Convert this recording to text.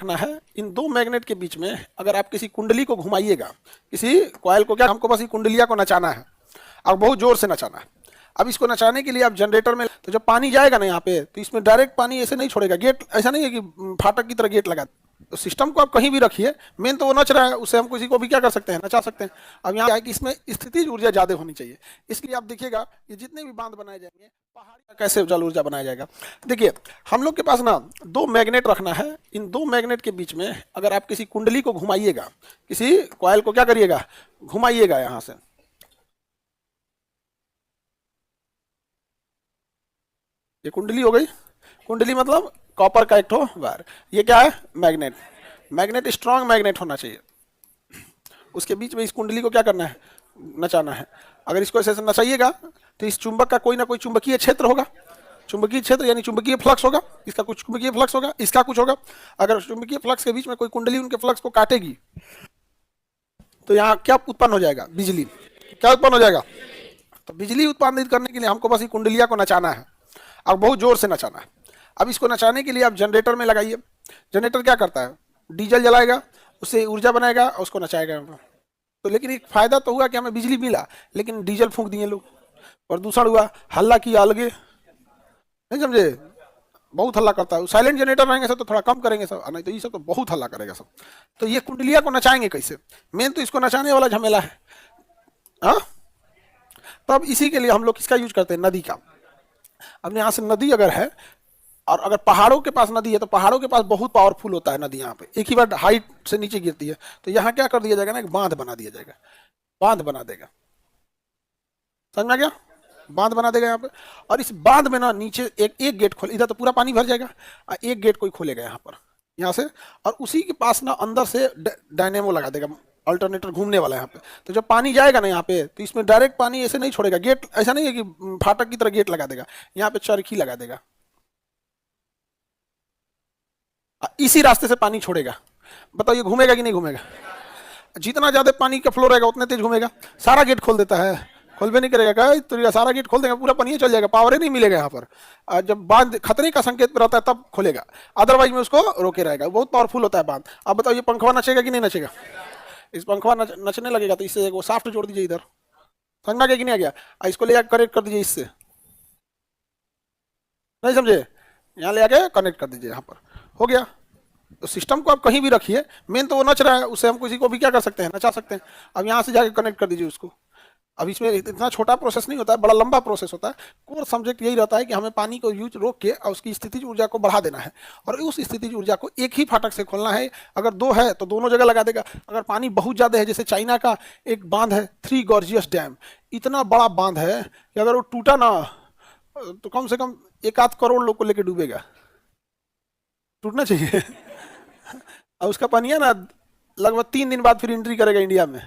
रखना है इन दो मैग्नेट के बीच में। अगर आप किसी कुंडली को घुमाइएगा, किसी कॉइल को, क्या हमको बस ये कुंडलिया को नचाना है और बहुत जोर से नचाना है। अब इसको नचाने के लिए आप जनरेटर में, तो जब पानी जाएगा ना यहाँ पे, तो इसमें डायरेक्ट पानी ऐसे नहीं छोड़ेगा। गेट ऐसा नहीं है कि फाटक की तरह गेट लगा, तो सिस्टम को आप कहीं भी रखिए, मेन तो वो नच रहा है, उससे हम किसी को भी क्या कर सकते हैं, नचा सकते हैं। अब यहाँ है कि इसमें स्थितिज ऊर्जा ज़्यादा होनी चाहिए, इसलिए आप देखिएगा कि जितने भी बांध बनाए जाएंगे पहाड़ी का कैसे जल ऊर्जा बनाया जाएगा। देखिए हम लोग के पास ना दो मैग्नेट रखना है, इन दो मैग्नेट के बीच में अगर आप किसी कुंडली को घुमाइएगा, किसी कॉइल को क्या करिएगा, घुमाइएगा यहाँ से। ये कुंडली हो गई, कुंडली मतलब कॉपर का एक ठो वायर। ये क्या है, मैग्नेट। मैग्नेट स्ट्रांग मैग्नेट होना चाहिए, उसके बीच में इस कुंडली को क्या करना है, नचाना है। अगर इसको ऐसे नचाइएगा तो इस चुंबक का कोई ना कोई चुंबकीय क्षेत्र होगा, चुंबकीय क्षेत्र यानी चुंबकीय फ्लक्स होगा, इसका कुछ चुंबकीय फ्लक्स होगा, इसका कुछ होगा। अगर चुंबकीय फ्लक्स के बीच में कोई कुंडली उनके फ्लक्स को काटेगी तो यहाँ क्या उत्पन्न हो जाएगा, बिजली। क्या उत्पन्न हो जाएगा, तो बिजली उत्पादित करने के लिए हमको बस ये कुंडलिया को नचाना है और बहुत जोर से नचाना है। अब इसको नचाने के लिए आप जनरेटर में लगाइए। जनरेटर क्या करता है, डीजल जलाएगा, उससे ऊर्जा बनाएगा और उसको नचाएगा। तो लेकिन एक फायदा तो हुआ कि हमें बिजली मिला, लेकिन डीजल फूंक दिए लोग, प्रदूषण हुआ, हल्ला किया अलगे, नहीं समझे, बहुत हल्ला करता है। साइलेंट जनरेटर रहेंगे सब तो थोड़ा कम करेंगे सब, नहीं तो ये सब तो बहुत हल्ला करेगा सब। तो ये कुंडलिया को नचाएंगे कैसे, मेन तो इसको नचाने वाला झमेला है। हाँ, तब इसी के लिए हम लोग किसका यूज करते हैं, नदी का। अब यहाँ से नदी अगर है और अगर पहाड़ों के पास नदी है तो पहाड़ों के पास बहुत पावरफुल होता है नदी, यहाँ पे एक ही बार हाइट से नीचे गिरती है, तो यहाँ क्या कर दिया जाएगा ना, एक बांध बना दिया जाएगा, बांध बना देगा, समझ में आ गया, बांध बना देगा यहाँ पे। और इस बांध में ना नीचे एक एक गेट खोल, इधर तो पूरा पानी भर जाएगा, एक गेट कोई खोलेगा यहाँ पर, यहाँ से, और उसी के पास ना अंदर से डायनेमो लगा देगा, अल्टरनेटर घूमने वाला है यहाँ पे। तो जब पानी जाएगा ना यहाँ पे, तो इसमें डायरेक्ट पानी ऐसे नहीं छोड़ेगा, गेट ऐसा नहीं है कि फाटक की तरह गेट लगा देगा, यहाँ पे चरखी लगा देगा, इसी रास्ते से पानी छोड़ेगा। बताओ ये घूमेगा कि नहीं घूमेगा, जितना ज्यादा पानी का फ्लो रहेगा उतने तेज घूमेगा। सारा गेट खोल देता है, खोलबे नहीं करेगा, क्या तो सारा गेट खोल देगा, पूरा पानी चल जाएगा, पावर ही नहीं मिलेगा यहाँ पर। जब बांध खतरे का संकेत रहता है तब खोलेगा, अदरवाइज में उसको रोके रहेगा। बहुत पावरफुल होता है बांध। अब बताओ ये पंखवा नचेगा कि नहीं नचेगा, इस पंखवा नचने लगेगा तो इससे वो साफ्ट जोड़ दीजिए इधर, समझ में आ गया कि नहीं आ गया, इसको ले आकर कनेक्ट कर दीजिए इससे, नहीं समझे, यहाँ ले आके कनेक्ट कर दीजिए, यहाँ पर हो गया। तो सिस्टम को आप कहीं भी रखिए, मेन तो वो नच रहा है, उससे हम किसी को भी क्या कर सकते हैं, नचा सकते हैं। अब यहाँ से जाके कनेक्ट कर दीजिए उसको। अब इसमें इतना छोटा प्रोसेस नहीं होता है, बड़ा लंबा प्रोसेस होता है। कोर सब्जेक्ट यही रहता है कि हमें पानी को यूज रोक के और उसकी स्थितिज ऊर्जा को बढ़ा देना है, और उस स्थितिज ऊर्जा को एक ही फाटक से खोलना है। अगर दो है तो दोनों जगह लगा देगा। अगर पानी बहुत ज़्यादा है, जैसे चाइना का एक बांध है, थ्री गॉर्जियस डैम, इतना बड़ा बांध है कि अगर वो टूटा ना तो कम से कम 1-8 करोड़ लोग को लेकर डूबेगा, टूटना चाहिए। और उसका पानी है ना लगभग 3 दिन बाद फिर एंट्री करेगा इंडिया में।